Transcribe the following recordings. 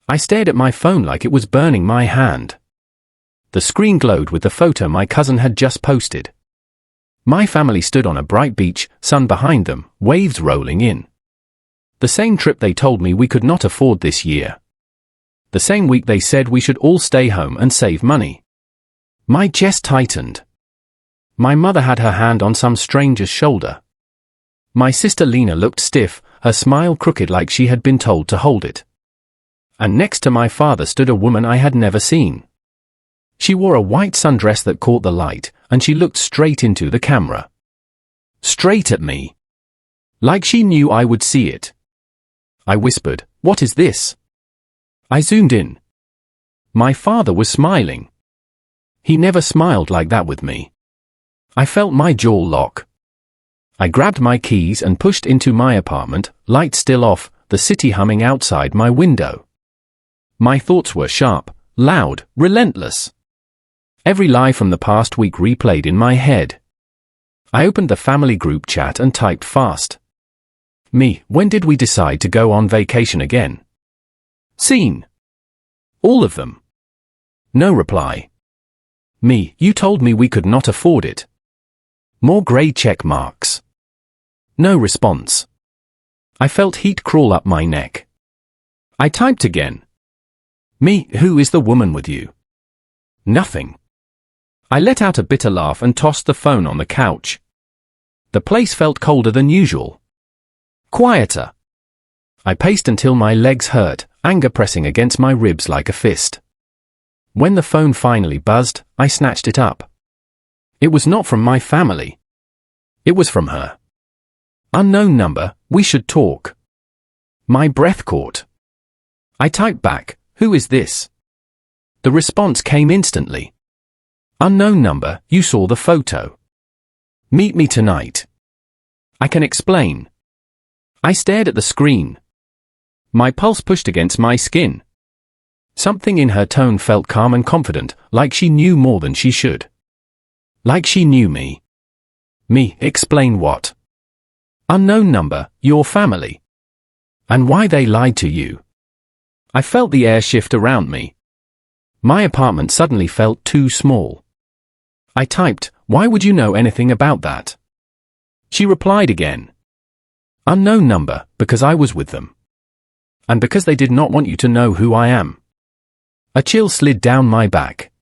I stared at my phone like it was burning my hand. The screen glowed with the photo my cousin had just posted. My family stood on a bright beach, sun behind them, waves rolling in. The same trip they told me we could not afford this year. The same week they said we should all stay home and save money. My chest tightened. My mother had her hand on some stranger's shoulder. My sister Lena looked stiff, her smile crooked like she had been told to hold it. And next to my father stood a woman I had never seen. She wore a white sundress that caught the light, and she looked straight into the camera. Straight at me. Like she knew I would see it. I whispered, "What is this?" I zoomed in. My father was smiling. He never smiled like that with me. I felt my jaw lock. I grabbed my keys and pushed into my apartment, lights still off, the city humming outside my window. My thoughts were sharp, loud, relentless. Every lie from the past week replayed in my head. I opened the family group chat and typed fast. Me, when did we decide to go on vacation again? Seen. All of them. No reply. Me, you told me we could not afford it. More grey check marks. No response. I felt heat crawl up my neck. I typed again. Me, who is the woman with you? Nothing. I let out a bitter laugh and tossed the phone on the couch. The place felt colder than usual. Quieter. I paced until my legs hurt, anger pressing against my ribs like a fist. When the phone finally buzzed, I snatched it up. It was not from my family. It was from her. Unknown number, we should talk. My breath caught. I typed back, who is this? The response came instantly. Unknown number, you saw the photo. Meet me tonight. I can explain. I stared at the screen. My pulse pushed against my skin. Something in her tone felt calm and confident, like she knew more than she should. Like she knew me. Me, explain what? Unknown number, your family. And why they lied to you. I felt the air shift around me. My apartment suddenly felt too small. I typed, why would you know anything about that? She replied again. Unknown number, because I was with them. And because they did not want you to know who I am. A chill slid down my back.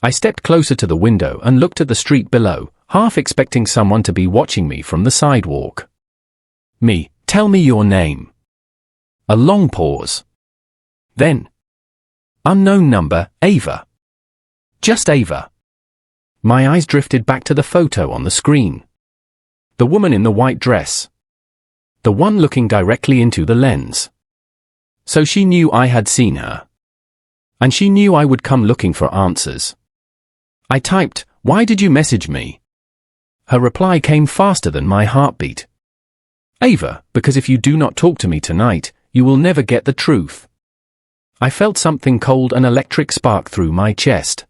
I stepped closer to the window and looked at the street below, half expecting someone to be watching me from the sidewalk. Me, tell me your name. A long pause. Then. Unknown number, Ava. Just Ava. My eyes drifted back to the photo on the screen. The woman in the white dress. The one looking directly into the lens. So she knew I had seen her. And she knew I would come looking for answers. I typed, why did you message me? Her reply came faster than my heartbeat. Ava, because if you do not talk to me tonight, you will never get the truth. I felt something cold and electric spark through my chest.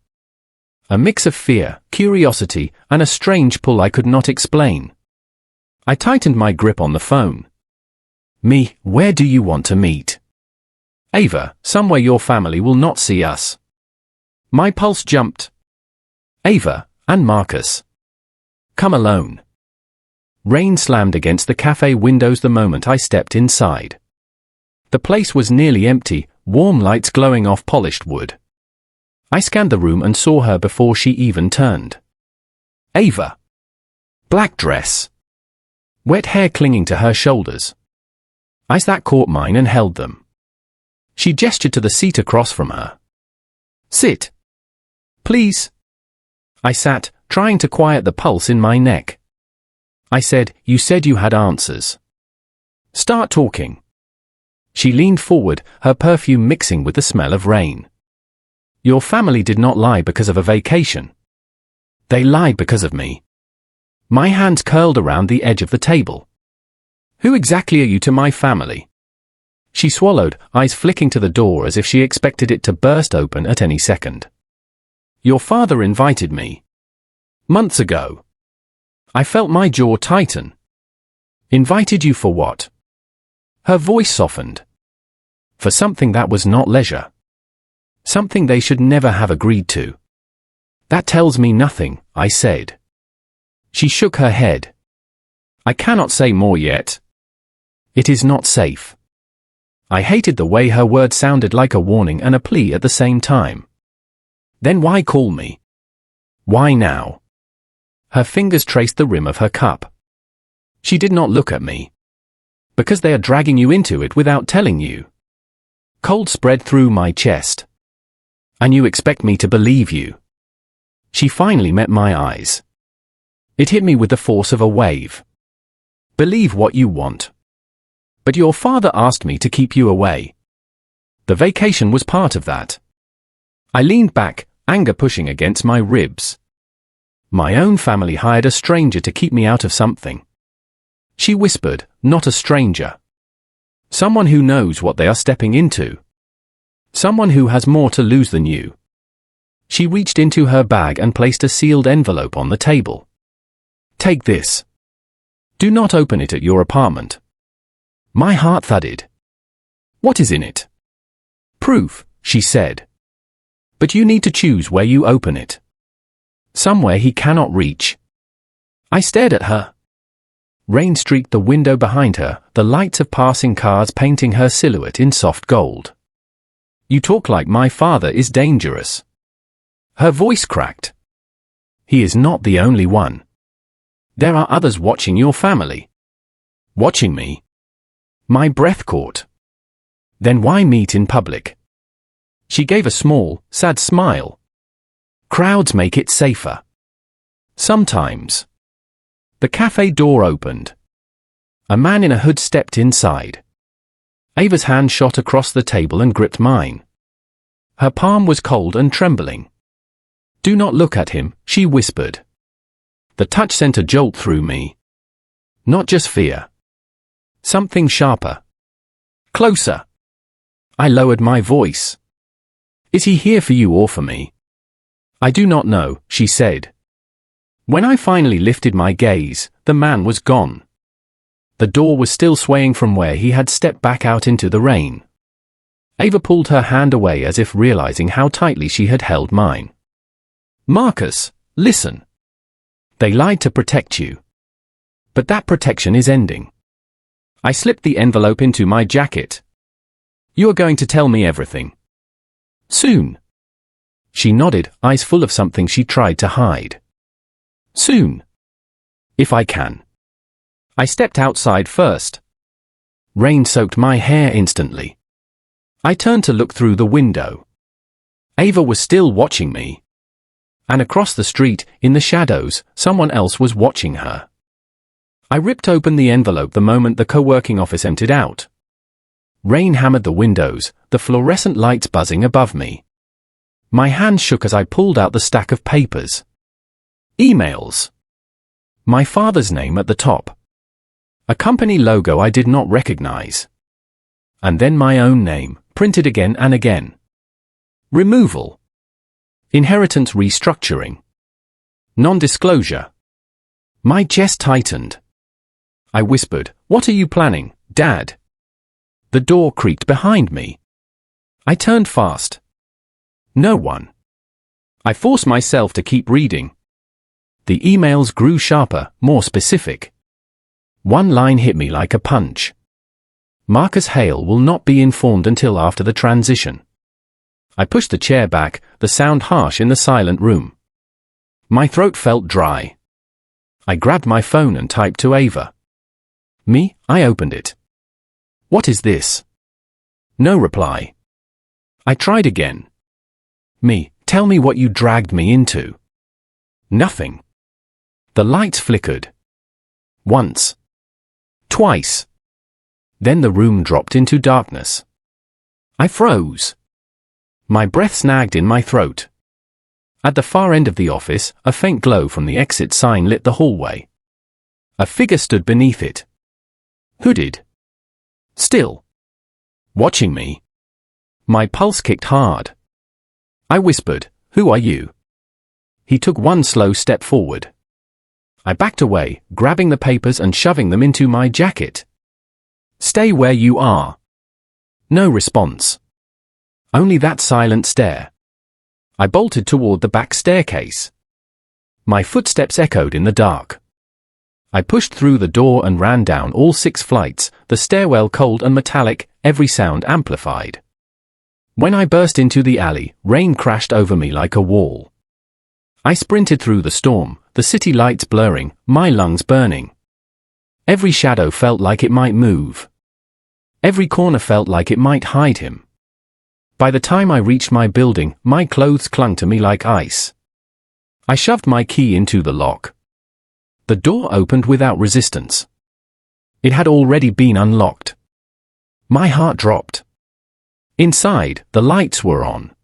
A mix of fear, curiosity, and a strange pull I could not explain. I tightened my grip on the phone. Me, where do you want to meet? Ava, somewhere your family will not see us. My pulse jumped. Ava, and Marcus. Come alone. Rain slammed against the cafe windows the moment I stepped inside. The place was nearly empty, warm lights glowing off polished wood. I scanned the room and saw her before she even turned. Ava. Black dress. Wet hair clinging to her shoulders. Eyes that caught mine and held them. She gestured to the seat across from her. Sit. Please. I sat, trying to quiet the pulse in my neck. I said, you said you had answers. Start talking. She leaned forward, her perfume mixing with the smell of rain. Your family did not lie because of a vacation. They lied because of me. My hands curled around the edge of the table. Who exactly are you to my family? She swallowed, eyes flicking to the door as if she expected it to burst open at any second. Your father invited me. Months ago. I felt my jaw tighten. Invited you for what? Her voice softened. For something that was not leisure. Something they should never have agreed to. That tells me nothing, I said. She shook her head. I cannot say more yet. It is not safe. I hated the way her words sounded like a warning and a plea at the same time. Then why call me? Why now? Her fingers traced the rim of her cup. She did not look at me. Because they are dragging you into it without telling you. Cold spread through my chest. And you expect me to believe you? She finally met my eyes. It hit me with the force of a wave. Believe what you want. But your father asked me to keep you away. The vacation was part of that. I leaned back, anger pushing against my ribs. My own family hired a stranger to keep me out of something. She whispered, not a stranger. Someone who knows what they are stepping into. Someone who has more to lose than you. She reached into her bag and placed a sealed envelope on the table. Take this. Do not open it at your apartment. My heart thudded. What is in it? Proof, she said. But you need to choose where you open it. Somewhere he cannot reach. I stared at her. Rain streaked the window behind her, the lights of passing cars painting her silhouette in soft gold. You talk like my father is dangerous. Her voice cracked. He is not the only one. There are others watching your family. Watching me. My breath caught. Then why meet in public? She gave a small, sad smile. Crowds make it safer. Sometimes. The cafe door opened. A man in a hood stepped inside. Ava's hand shot across the table and gripped mine. Her palm was cold and trembling. Do not look at him, she whispered. The touch sent a jolt through me. Not just fear. Something sharper. Closer. I lowered my voice. Is he here for you or for me? I do not know, she said. When I finally lifted my gaze, the man was gone. The door was still swaying from where he had stepped back out into the rain. Ava pulled her hand away as if realizing how tightly she had held mine. Marcus, listen. They lied to protect you. But that protection is ending. I slipped the envelope into my jacket. You are going to tell me everything. Soon. She nodded, eyes full of something she tried to hide. Soon. If I can. I stepped outside first. Rain soaked my hair instantly. I turned to look through the window. Ava was still watching me. And across the street, in the shadows, someone else was watching her. I ripped open the envelope the moment the co-working office emptied out. Rain hammered the windows, the fluorescent lights buzzing above me. My hand shook as I pulled out the stack of papers. Emails. My father's name at the top. A company logo I did not recognize. And then my own name, printed again and again. Removal. Inheritance restructuring. Non-disclosure. My chest tightened. I whispered, "What are you planning, Dad?" The door creaked behind me. I turned fast. No one. I forced myself to keep reading. The emails grew sharper, more specific. One line hit me like a punch. Marcus Hale will not be informed until after the transition. I pushed the chair back, the sound harsh in the silent room. My throat felt dry. I grabbed my phone and typed to Ava. Me, I opened it. What is this? No reply. I tried again. Me, tell me what you dragged me into. Nothing. The lights flickered. Once. Twice. Then the room dropped into darkness. I froze. My breath snagged in my throat. At the far end of the office, a faint glow from the exit sign lit the hallway. A figure stood beneath it. Hooded. Still. Watching me. My pulse kicked hard. I whispered, "Who are you?" He took one slow step forward. I backed away, grabbing the papers and shoving them into my jacket. Stay where you are. No response. Only that silent stare. I bolted toward the back staircase. My footsteps echoed in the dark. I pushed through the door and ran down all 6 flights, the stairwell cold and metallic, every sound amplified. When I burst into the alley, rain crashed over me like a wall. I sprinted through the storm, the city lights blurring, my lungs burning. Every shadow felt like it might move. Every corner felt like it might hide him. By the time I reached my building, my clothes clung to me like ice. I shoved my key into the lock. The door opened without resistance. It had already been unlocked. My heart dropped. Inside, the lights were on.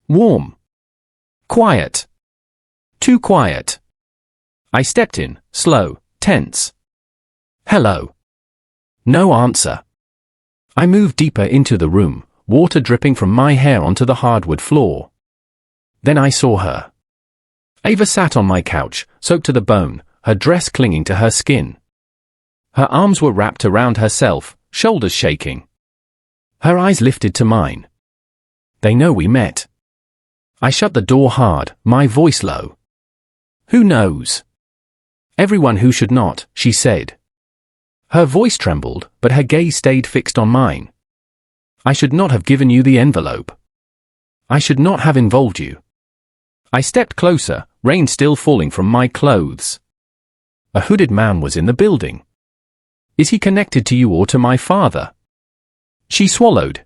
Warm. Quiet. Too quiet. I stepped in, slow, tense. Hello. No answer. I moved deeper into the room, water dripping from my hair onto the hardwood floor. Then I saw her. Ava sat on my couch, soaked to the bone, her dress clinging to her skin. Her arms were wrapped around herself, shoulders shaking. Her eyes lifted to mine. They know we met. I shut the door hard, my voice low. Who knows? Everyone who should not, she said. Her voice trembled, but her gaze stayed fixed on mine. I should not have given you the envelope. I should not have involved you. I stepped closer, rain still falling from my clothes. A hooded man was in the building. Is he connected to you or to my father? She swallowed.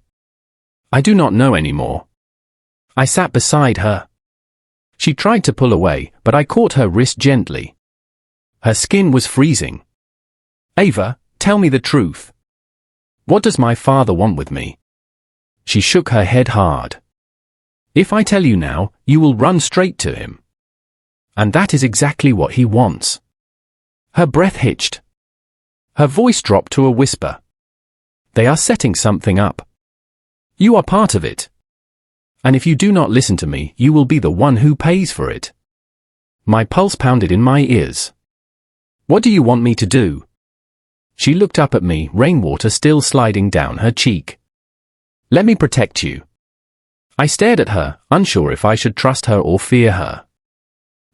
I do not know anymore. I sat beside her. She tried to pull away, but I caught her wrist gently. Her skin was freezing. Ava, tell me the truth. What does my father want with me? She shook her head hard. If I tell you now, you will run straight to him. And that is exactly what he wants. Her breath hitched. Her voice dropped to a whisper. They are setting something up. You are part of it. And if you do not listen to me, you will be the one who pays for it. My pulse pounded in my ears. What do you want me to do? She looked up at me, rainwater still sliding down her cheek. Let me protect you. I stared at her, unsure if I should trust her or fear her.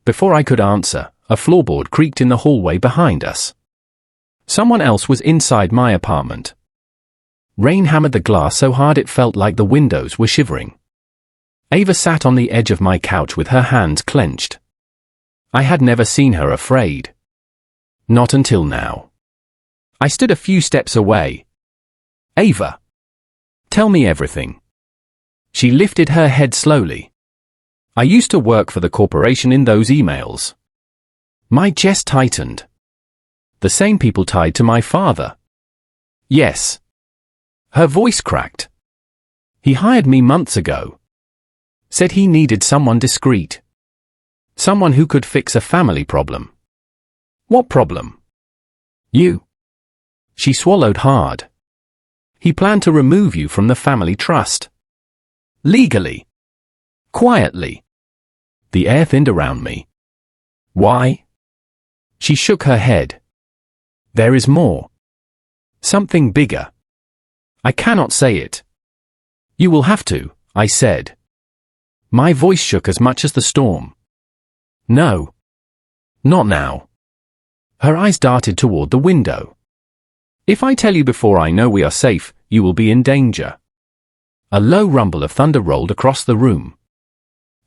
Before I could answer, a floorboard creaked in the hallway behind us. Someone else was inside my apartment. Rain hammered the glass so hard it felt like the windows were shivering. Ava sat on the edge of my couch with her hands clenched. I had never seen her afraid. Not until now. I stood a few steps away. Ava. Tell me everything. She lifted her head slowly. I used to work for the corporation in those emails. My chest tightened. The same people tied to my father. Yes. Her voice cracked. He hired me months ago. Said he needed someone discreet. Someone who could fix a family problem. What problem? You. She swallowed hard. He planned to remove you from the family trust. Legally. Quietly. The air thinned around me. Why? She shook her head. There is more. Something bigger. I cannot say it. You will have to, I said. My voice shook as much as the storm. No. Not now. Her eyes darted toward the window. If I tell you before I know we are safe, you will be in danger. A low rumble of thunder rolled across the room.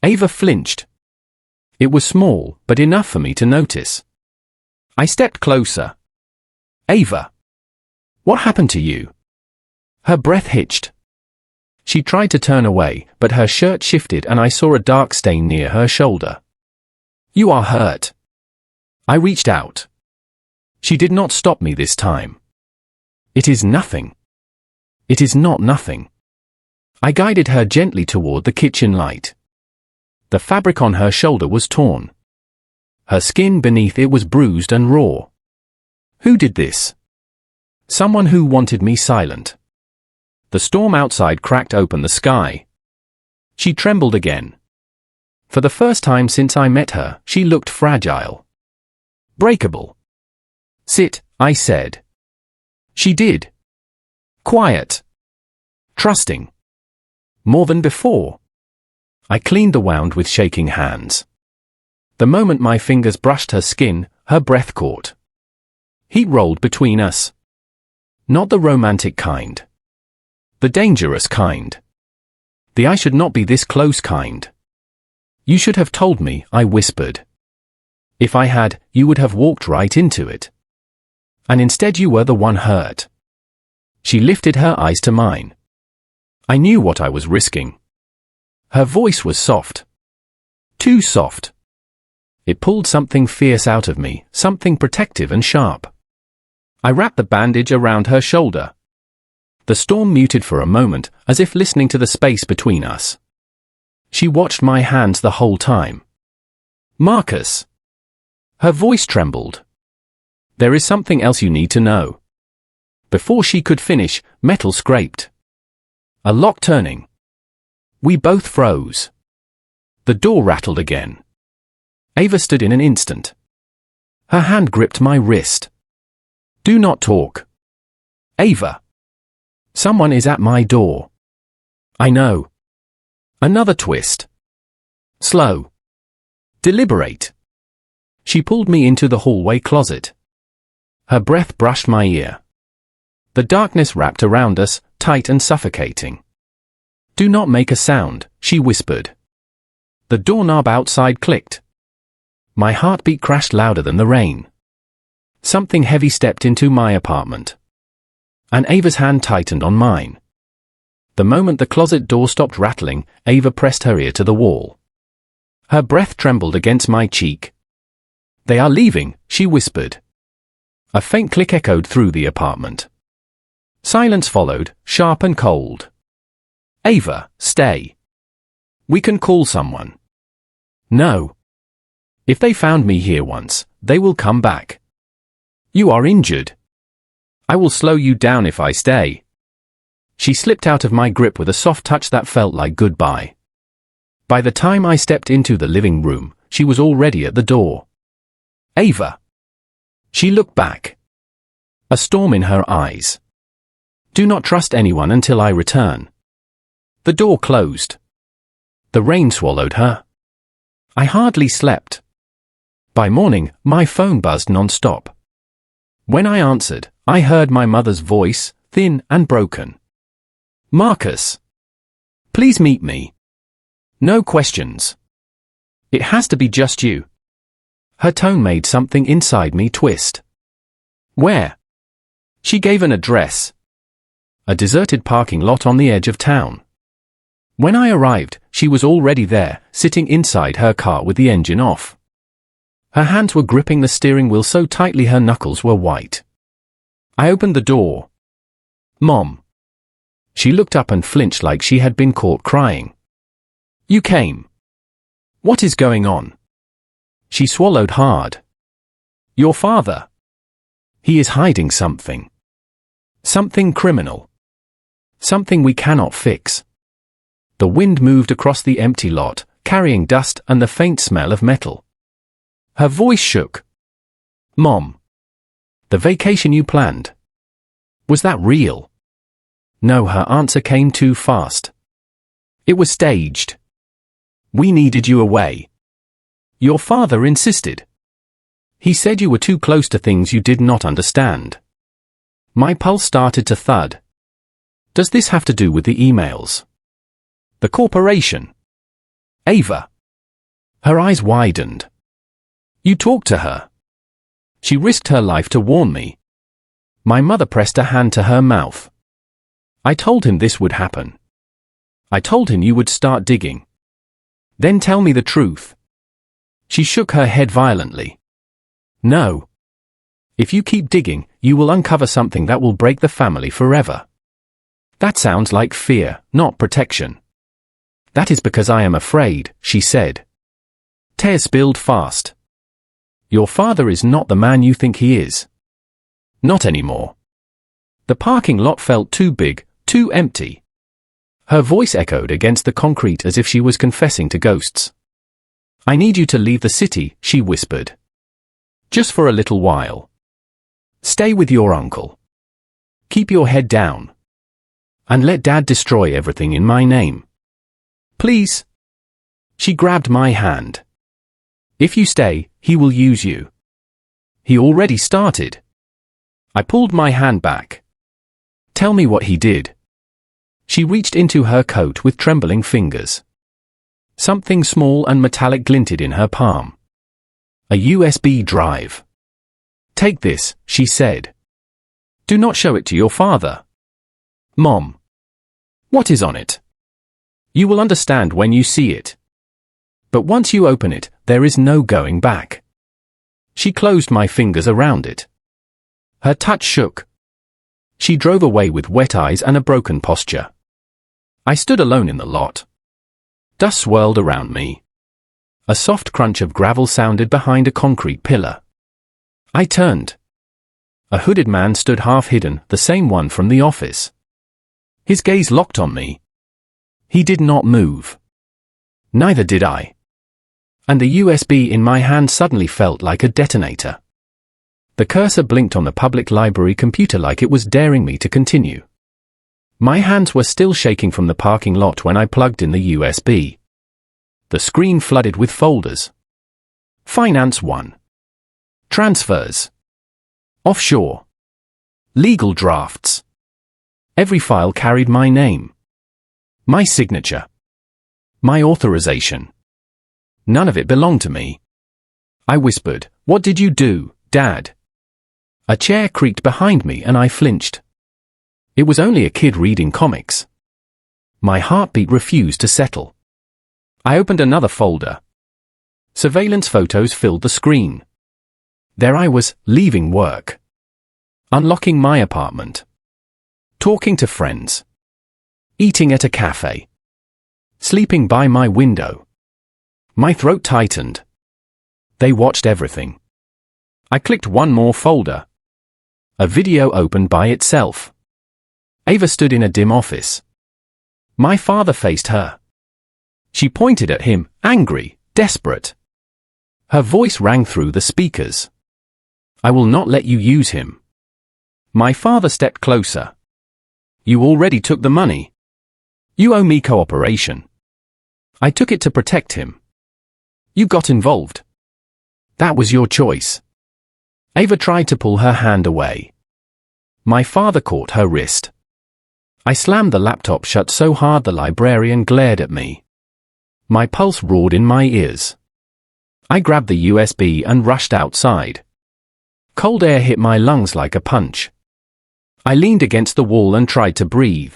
Ava flinched. It was small, but enough for me to notice. I stepped closer. Ava. What happened to you? Her breath hitched. She tried to turn away, but her shirt shifted and I saw a dark stain near her shoulder. You are hurt. I reached out. She did not stop me this time. It is nothing. It is not nothing. I guided her gently toward the kitchen light. The fabric on her shoulder was torn. Her skin beneath it was bruised and raw. Who did this? Someone who wanted me silent. The storm outside cracked open the sky. She trembled again. For the first time since I met her, she looked fragile. Breakable. Sit, I said. She did. Quiet. trusting. More than before. I cleaned the wound with shaking hands. The moment my fingers brushed her skin, her breath caught. Heat rolled between us. Not the romantic kind. The dangerous kind. The I should not be this close kind. You should have told me, I whispered. If I had, you would have walked right into it. And instead you were the one hurt. She lifted her eyes to mine. I knew what I was risking. Her voice was soft. Too soft. It pulled something fierce out of me, something protective and sharp. I wrapped the bandage around her shoulder. The storm muted for a moment, as if listening to the space between us. She watched my hands the whole time. Marcus. Her voice trembled. There is something else you need to know. Before she could finish, metal scraped. A lock turning. We both froze. The door rattled again. Ava stood in an instant. Her hand gripped my wrist. Do not talk. Ava. Someone is at my door. I know. Another twist. Slow. Deliberate. She pulled me into the hallway closet. Her breath brushed my ear. The darkness wrapped around us, tight and suffocating. Do not make a sound, she whispered. The doorknob outside clicked. My heartbeat crashed louder than the rain. Something heavy stepped into my apartment. And Ava's hand tightened on mine. The moment the closet door stopped rattling, Ava pressed her ear to the wall. Her breath trembled against my cheek. They are leaving, she whispered. A faint click echoed through the apartment. Silence followed, sharp and cold. Ava, stay. We can call someone. No. If they found me here once, they will come back. You are injured. I will slow you down if I stay. She slipped out of my grip with a soft touch that felt like goodbye. By the time I stepped into the living room, she was already at the door. Ava. She looked back. A storm in her eyes. Do not trust anyone until I return. The door closed. The rain swallowed her. I hardly slept. By morning, my phone buzzed non-stop. When I answered, I heard my mother's voice, thin and broken. Marcus. Please meet me. No questions. It has to be just you. Her tone made something inside me twist. Where? She gave an address. A deserted parking lot on the edge of town. When I arrived, she was already there, sitting inside her car with the engine off. Her hands were gripping the steering wheel so tightly her knuckles were white. I opened the door. Mom. She looked up and flinched like she had been caught crying. You came. What is going on? She swallowed hard. Your father. He is hiding something. Something criminal. Something we cannot fix. The wind moved across the empty lot, carrying dust and the faint smell of metal. Her voice shook. Mom. The vacation you planned. Was that real? No, her answer came too fast. It was staged. We needed you away. Your father insisted. He said you were too close to things you did not understand. My pulse started to thud. Does this have to do with the emails? The corporation? Ava. Her eyes widened. You talked to her. She risked her life to warn me. My mother pressed a hand to her mouth. I told him this would happen. I told him you would start digging. Then tell me the truth. She shook her head violently. No. If you keep digging, you will uncover something that will break the family forever. That sounds like fear, not protection. That is because I am afraid, she said. Tears spilled fast. Your father is not the man you think he is. Not anymore. The parking lot felt too big, too empty. Her voice echoed against the concrete as if she was confessing to ghosts. I need you to leave the city, she whispered. Just for a little while. Stay with your uncle. Keep your head down. And let Dad destroy everything in my name. Please. She grabbed my hand. If you stay, he will use you. He already started. I pulled my hand back. Tell me what he did. She reached into her coat with trembling fingers. Something small and metallic glinted in her palm. A USB drive. Take this, she said. Do not show it to your father. Mom. What is on it? You will understand when you see it. But once you open it, there is no going back. She closed my fingers around it. Her touch shook. She drove away with wet eyes and a broken posture. I stood alone in the lot. Dust swirled around me. A soft crunch of gravel sounded behind a concrete pillar. I turned. A hooded man stood half hidden, the same one from the office. His gaze locked on me. He did not move. Neither did I. And the USB in my hand suddenly felt like a detonator. The cursor blinked on the public library computer like it was daring me to continue. My hands were still shaking from the parking lot when I plugged in the USB. The screen flooded with folders. Finance 1. Transfers. Offshore. Legal drafts. Every file carried my name. My signature. My authorization. None of it belonged to me. I whispered, "What did you do, Dad?" A chair creaked behind me and I flinched. It was only a kid reading comics. My heartbeat refused to settle. I opened another folder. Surveillance photos filled the screen. There I was, leaving work. Unlocking my apartment. Talking to friends. Eating at a cafe. Sleeping by my window. My throat tightened. They watched everything. I clicked one more folder. A video opened by itself. Ava stood in a dim office. My father faced her. She pointed at him, angry, desperate. Her voice rang through the speakers. I will not let you use him. My father stepped closer. You already took the money. You owe me cooperation. I took it to protect him. You got involved. That was your choice. Ava tried to pull her hand away. My father caught her wrist. I slammed the laptop shut so hard the librarian glared at me. My pulse roared in my ears. I grabbed the USB and rushed outside. Cold air hit my lungs like a punch. I leaned against the wall and tried to breathe.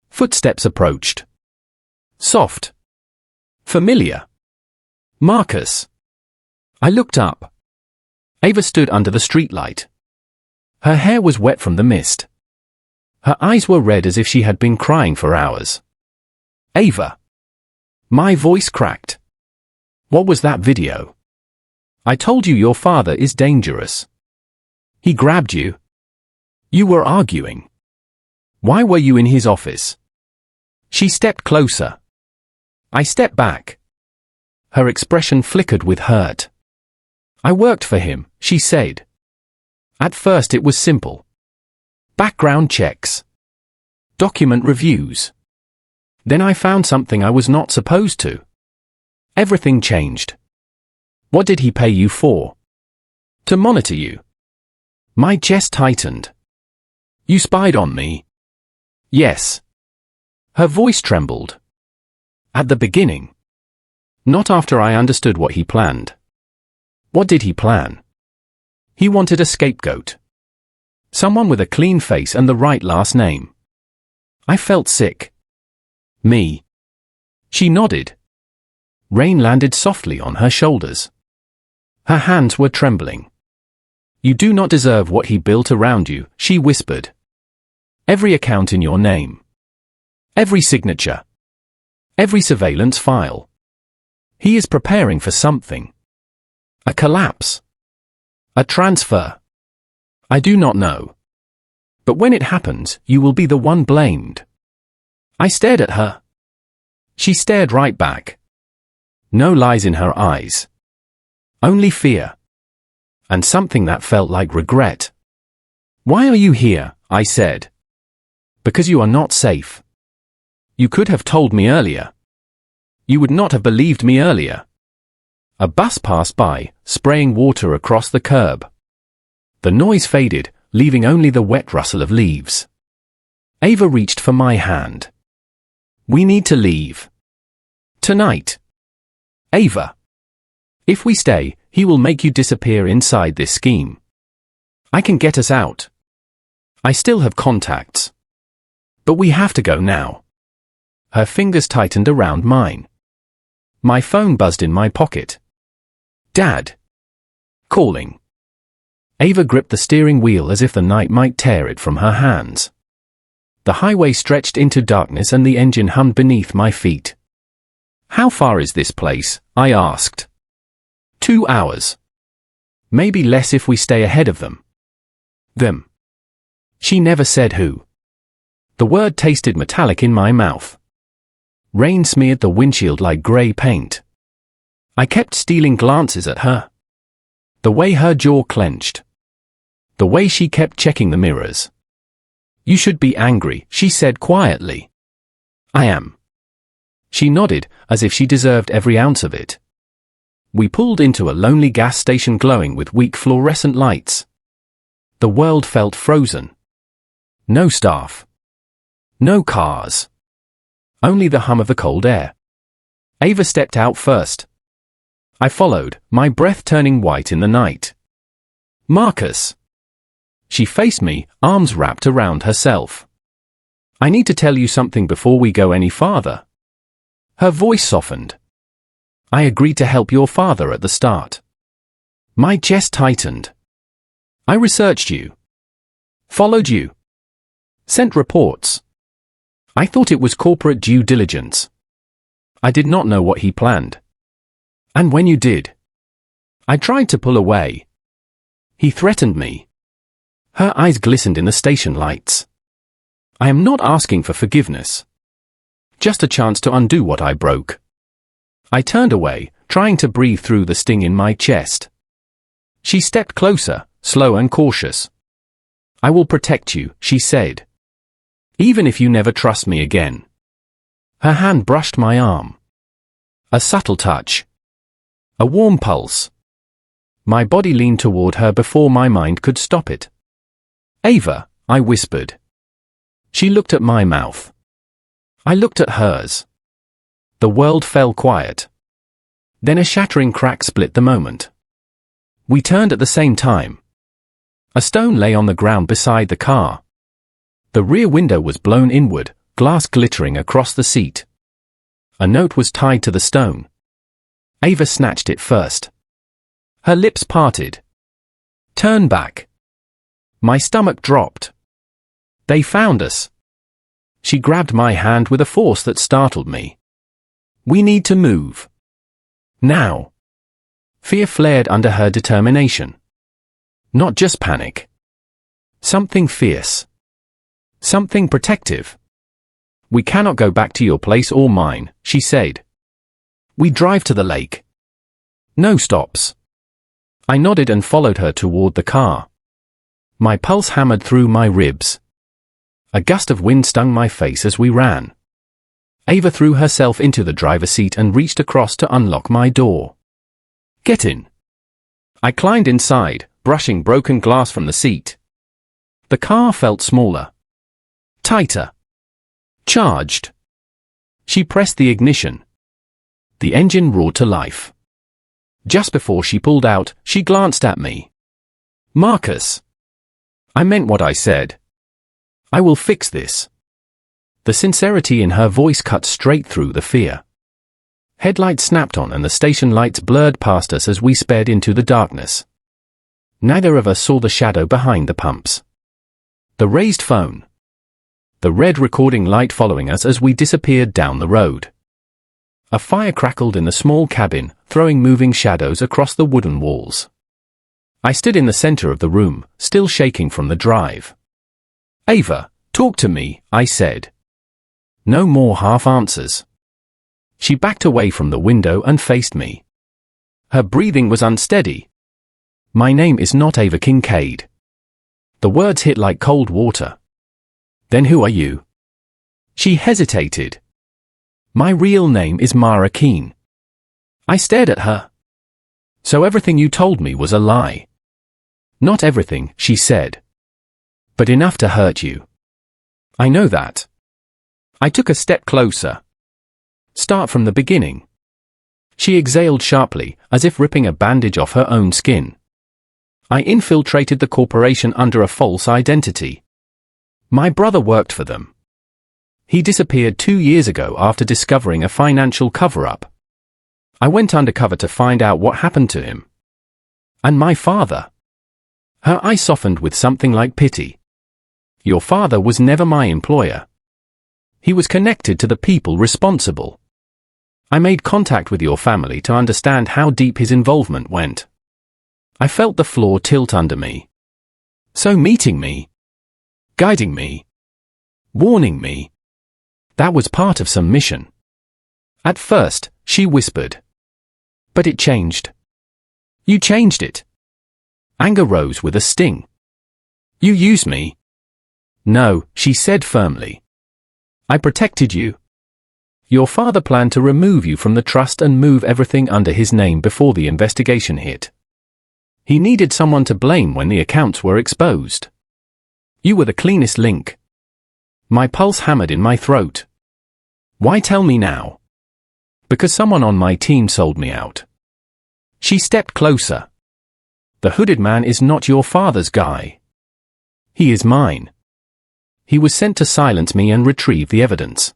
Footsteps approached. Soft. Familiar. Marcus. I looked up. Ava stood under the streetlight. Her hair was wet from the mist. Her eyes were red as if she had been crying for hours. Ava. My voice cracked. What was that video? I told you your father is dangerous. He grabbed you. You were arguing. Why were you in his office? She stepped closer. I stepped back. Her expression flickered with hurt. I worked for him, she said. At first it was simple. Background checks. Document reviews. Then I found something I was not supposed to. Everything changed. What did he pay you for? To monitor you. My chest tightened. You spied on me. Yes. Her voice trembled. At the beginning. Not after I understood what he planned. What did he plan? He wanted a scapegoat. Someone with a clean face and the right last name. I felt sick. Me. She nodded. Rain landed softly on her shoulders. Her hands were trembling. You do not deserve what he built around you, she whispered. Every account in your name. Every signature. Every surveillance file. He is preparing for something. A collapse. A transfer. I do not know. But when it happens, you will be the one blamed. I stared at her. She stared right back. No lies in her eyes. Only fear. And something that felt like regret. Why are you here? I said. Because you are not safe. You could have told me earlier. You would not have believed me earlier. A bus passed by, spraying water across the curb. The noise faded, leaving only the wet rustle of leaves. Ava reached for my hand. We need to leave. Tonight. Ava. If we stay, he will make you disappear inside this scheme. I can get us out. I still have contacts. But we have to go now. Her fingers tightened around mine. My phone buzzed in my pocket. Dad. Calling. Ava gripped the steering wheel as if the night might tear it from her hands. The highway stretched into darkness and the engine hummed beneath my feet. How far is this place? I asked. 2 hours. Maybe less if we stay ahead of them. Them. She never said who. The word tasted metallic in my mouth. Rain smeared the windshield like grey paint. I kept stealing glances at her. The way her jaw clenched. The way she kept checking the mirrors. You should be angry, she said quietly. I am. She nodded, as if she deserved every ounce of it. We pulled into a lonely gas station glowing with weak fluorescent lights. The world felt frozen. No staff. No cars. Only the hum of the cold air. Ava stepped out first. I followed, my breath turning white in the night. Marcus. She faced me, arms wrapped around herself. I need to tell you something before we go any farther. Her voice softened. I agreed to help your father at the start. My chest tightened. I researched you. Followed you. Sent reports. I thought it was corporate due diligence. I did not know what he planned. And when you did, I tried to pull away. He threatened me. Her eyes glistened in the station lights. I am not asking for forgiveness. Just a chance to undo what I broke. I turned away, trying to breathe through the sting in my chest. She stepped closer, slow and cautious. I will protect you, she said. Even if you never trust me again. Her hand brushed my arm. A subtle touch. A warm pulse. My body leaned toward her before my mind could stop it. Ava, I whispered. She looked at my mouth. I looked at hers. The world fell quiet. Then a shattering crack split the moment. We turned at the same time. A stone lay on the ground beside the car. The rear window was blown inward, glass glittering across the seat. A note was tied to the stone. Ava snatched it first. Her lips parted. Turn back. My stomach dropped. They found us. She grabbed my hand with a force that startled me. We need to move. Now. Fear flared under her determination. Not just panic. Something fierce. Something protective. We cannot go back to your place or mine, she said. We drive to the lake. No stops. I nodded and followed her toward the car. My pulse hammered through my ribs. A gust of wind stung my face as we ran. Ava threw herself into the driver's seat and reached across to unlock my door. Get in. I climbed inside, brushing broken glass from the seat. The car felt smaller. Tighter. Charged. She pressed the ignition. The engine roared to life. Just before she pulled out, she glanced at me. Marcus. I meant what I said. I will fix this. The sincerity in her voice cut straight through the fear. Headlights snapped on and the station lights blurred past us as we sped into the darkness. Neither of us saw the shadow behind the pumps. The raised phone. The red recording light following us as we disappeared down the road. A fire crackled in the small cabin, throwing moving shadows across the wooden walls. I stood in the center of the room, still shaking from the drive. Ava, talk to me, I said. No more half answers. She backed away from the window and faced me. Her breathing was unsteady. My name is not Ava Kincaid. The words hit like cold water. Then who are you? She hesitated. My real name is Mara Keene. I stared at her. So everything you told me was a lie. Not everything, she said. But enough to hurt you. I know that. I took a step closer. Start from the beginning. She exhaled sharply, as if ripping a bandage off her own skin. I infiltrated the corporation under a false identity. My brother worked for them. He disappeared 2 years ago after discovering a financial cover-up. I went undercover to find out what happened to him. And my father. Her eyes softened with something like pity. Your father was never my employer. He was connected to the people responsible. I made contact with your family to understand how deep his involvement went. I felt the floor tilt under me. So meeting me, guiding me, warning me, that was part of some mission. At first, she whispered. But it changed. You changed it. Anger rose with a sting. You used me. No, she said firmly. I protected you. Your father planned to remove you from the trust and move everything under his name before the investigation hit. He needed someone to blame when the accounts were exposed. You were the cleanest link. My pulse hammered in my throat. Why tell me now? Because someone on my team sold me out. She stepped closer. The hooded man is not your father's guy. He is mine. He was sent to silence me and retrieve the evidence.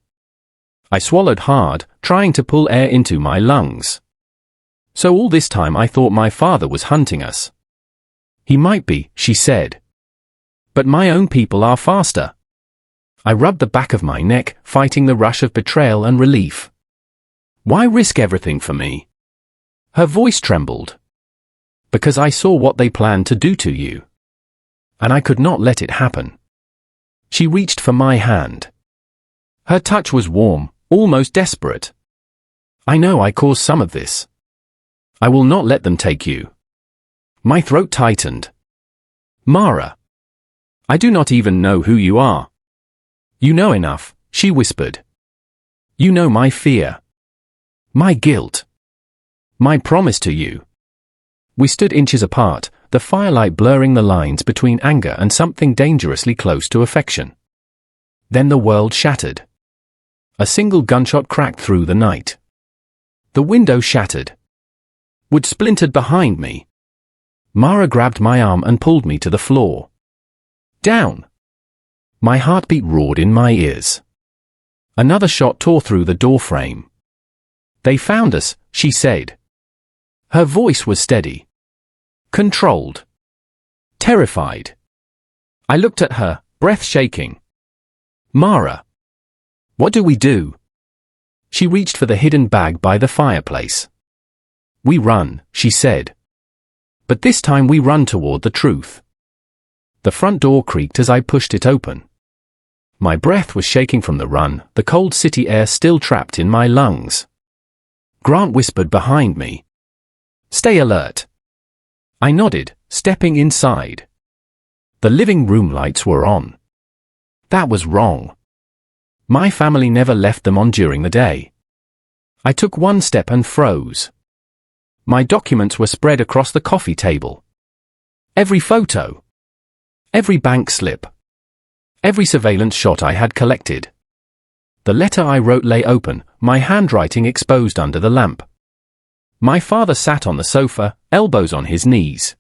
I swallowed hard, trying to pull air into my lungs. So all this time I thought my father was hunting us. He might be, she said. But my own people are faster. I rubbed the back of my neck, fighting the rush of betrayal and relief. Why risk everything for me? Her voice trembled. Because I saw what they planned to do to you. And I could not let it happen. She reached for my hand. Her touch was warm, almost desperate. I know I caused some of this. I will not let them take you. My throat tightened. Mara. I do not even know who you are. You know enough, she whispered. You know my fear. My guilt. My promise to you. We stood inches apart, the firelight blurring the lines between anger and something dangerously close to affection. Then the world shattered. A single gunshot cracked through the night. The window shattered. Wood splintered behind me. Mara grabbed my arm and pulled me to the floor. Down. My heartbeat roared in my ears. Another shot tore through the doorframe. They found us, she said. Her voice was steady. Controlled. Terrified. I looked at her, breath shaking. Mara. What do we do? She reached for the hidden bag by the fireplace. We run, she said. But this time we run toward the truth. The front door creaked as I pushed it open. My breath was shaking from the run, the cold city air still trapped in my lungs. Grant whispered behind me. Stay alert. I nodded, stepping inside. The living room lights were on. That was wrong. My family never left them on during the day. I took one step and froze. My documents were spread across the coffee table. Every photo. Every bank slip. Every surveillance shot I had collected. The letter I wrote lay open, my handwriting exposed under the lamp. My father sat on the sofa, elbows on his knees.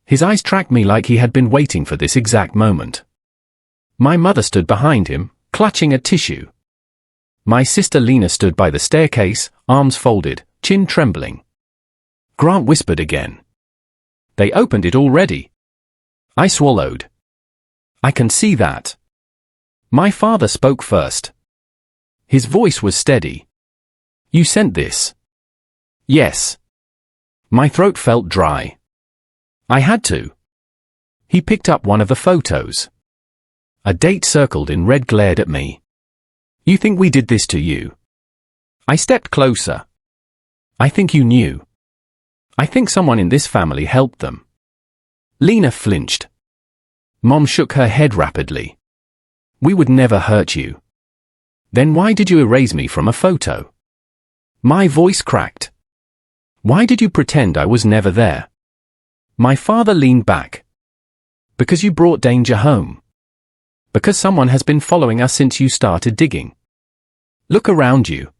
His eyes tracked me like he had been waiting for this exact moment. My mother stood behind him, clutching a tissue. My sister Lena stood by the staircase, arms folded, chin trembling. Grant whispered again. They opened it already. I swallowed. I can see that. My father spoke first. His voice was steady. You sent this? Yes. My throat felt dry. I had to. He picked up one of the photos. A date circled in red glared at me. You think we did this to you? I stepped closer. I think you knew. I think someone in this family helped them. Lena flinched. Mom shook her head rapidly. We would never hurt you. Then why did you erase me from a photo? My voice cracked. Why did you pretend I was never there? My father leaned back. Because you brought danger home. Because someone has been following us since you started digging. Look around you.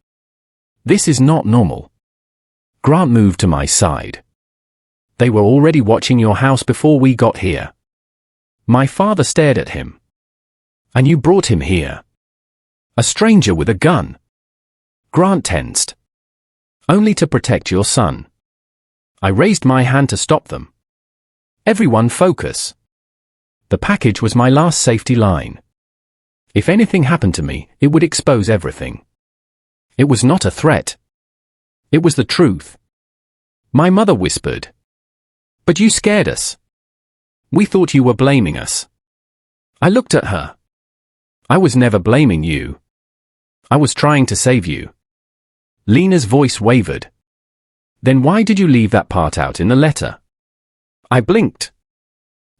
This is not normal. Grant moved to my side. They were already watching your house before we got here. My father stared at him. And you brought him here. A stranger with a gun. Grant tensed. Only to protect your son. I raised my hand to stop them. Everyone focus. The package was my last safety line. If anything happened to me, it would expose everything. It was not a threat. It was the truth. My mother whispered. But you scared us. We thought you were blaming us. I looked at her. I was never blaming you. I was trying to save you. Lena's voice wavered. Then why did you leave that part out in the letter? I blinked.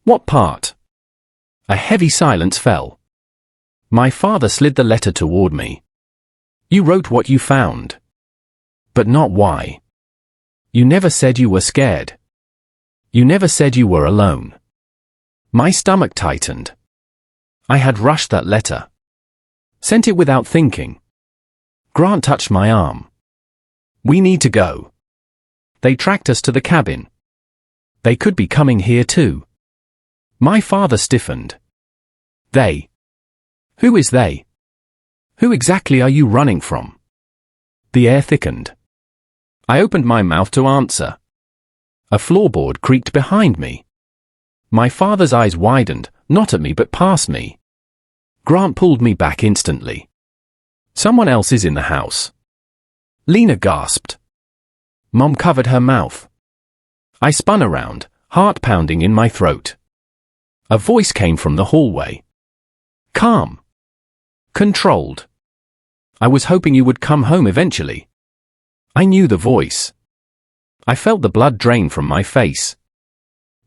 What part? A heavy silence fell. My father slid the letter toward me. You wrote what you found. But not why. You never said you were scared. You never said you were alone. My stomach tightened. I had rushed that letter. Sent it without thinking. Grant touched my arm. We need to go. They tracked us to the cabin. They could be coming here too. My father stiffened. They. Who is they? Who exactly are you running from? The air thickened. I opened my mouth to answer. A floorboard creaked behind me. My father's eyes widened, not at me but past me. Grant pulled me back instantly. Someone else is in the house. Lena gasped. Mom covered her mouth. I spun around, heart pounding in my throat. A voice came from the hallway. Calm. Controlled. I was hoping you would come home eventually. I knew the voice. I felt the blood drain from my face.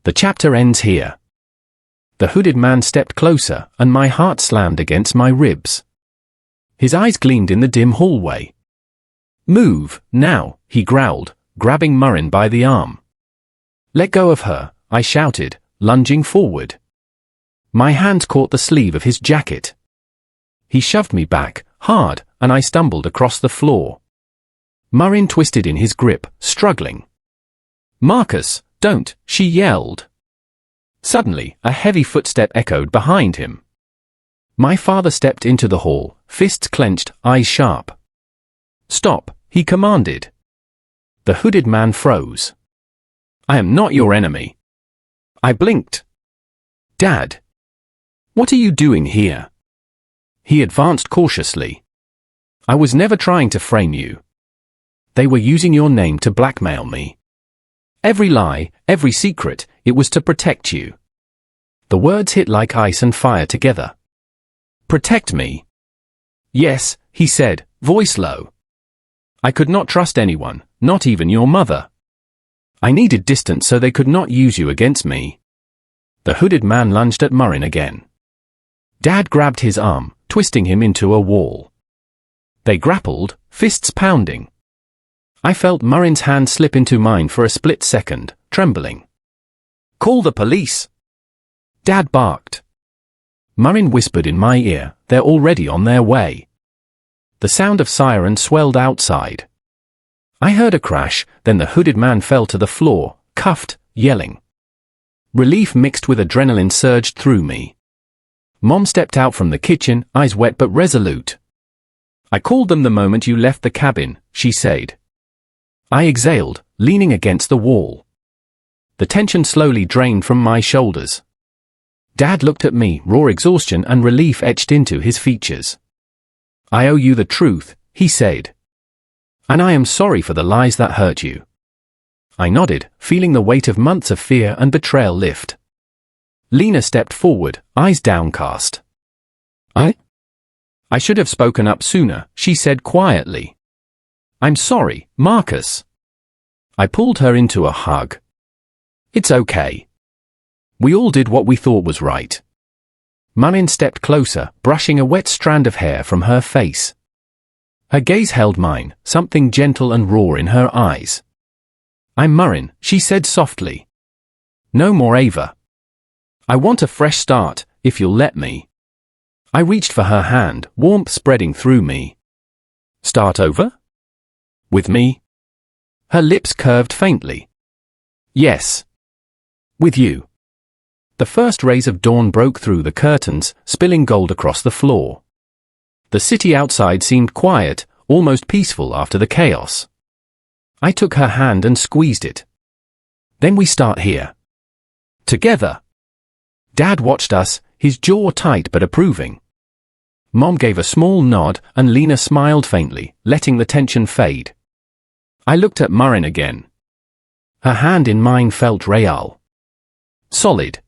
The chapter ends here. The hooded man stepped closer, and my heart slammed against my ribs. His eyes gleamed in the dim hallway. Move, now, he growled, grabbing Murrin by the arm. Let go of her, I shouted, lunging forward. My hand caught the sleeve of his jacket. He shoved me back, hard, and I stumbled across the floor. Murrin twisted in his grip, struggling. Marcus, don't, she yelled. Suddenly, a heavy footstep echoed behind him. My father stepped into the hall, fists clenched, eyes sharp. Stop, he commanded. The hooded man froze. I am not your enemy. I blinked. Dad. What are you doing here? He advanced cautiously. I was never trying to frame you. They were using your name to blackmail me. Every lie, every secret, it was to protect you. The words hit like ice and fire together. Protect me. Yes, he said, voice low. I could not trust anyone, not even your mother. I needed distance so they could not use you against me. The hooded man lunged at Murrin again. Dad grabbed his arm, twisting him into a wall. They grappled, fists pounding. I felt Murrin's hand slip into mine for a split second, trembling. Call the police. Dad barked. Murrin whispered in my ear, they're already on their way. The sound of sirens swelled outside. I heard a crash, then the hooded man fell to the floor, cuffed, yelling. Relief mixed with adrenaline surged through me. Mom stepped out from the kitchen, eyes wet but resolute. I called them the moment you left the cabin, she said. I exhaled, leaning against the wall. The tension slowly drained from my shoulders. Dad looked at me, raw exhaustion and relief etched into his features. I owe you the truth, he said. And I am sorry for the lies that hurt you. I nodded, feeling the weight of months of fear and betrayal lift. Lena stepped forward, eyes downcast. I should have spoken up sooner, she said quietly. I'm sorry, Marcus. I pulled her into a hug. It's okay. We all did what we thought was right. Munin stepped closer, brushing a wet strand of hair from her face. Her gaze held mine, something gentle and raw in her eyes. "I'm Murin," she said softly. "No more Ava. I want a fresh start, if you'll let me." I reached for her hand, warmth spreading through me. "Start over? With me?" Her lips curved faintly. "Yes. With you." The first rays of dawn broke through the curtains, spilling gold across the floor. The city outside seemed quiet, almost peaceful after the chaos. I took her hand and squeezed it. "Then we start here. Together." Dad watched us, his jaw tight but approving. Mom gave a small nod, and Lena smiled faintly, letting the tension fade. I looked at Murin again. Her hand in mine felt real. Solid.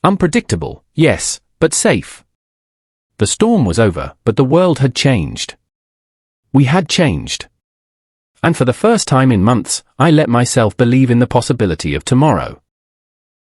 Unpredictable, yes, but safe. The storm was over, but the world had changed. We had changed. And for the first time in months, I let myself believe in the possibility of tomorrow.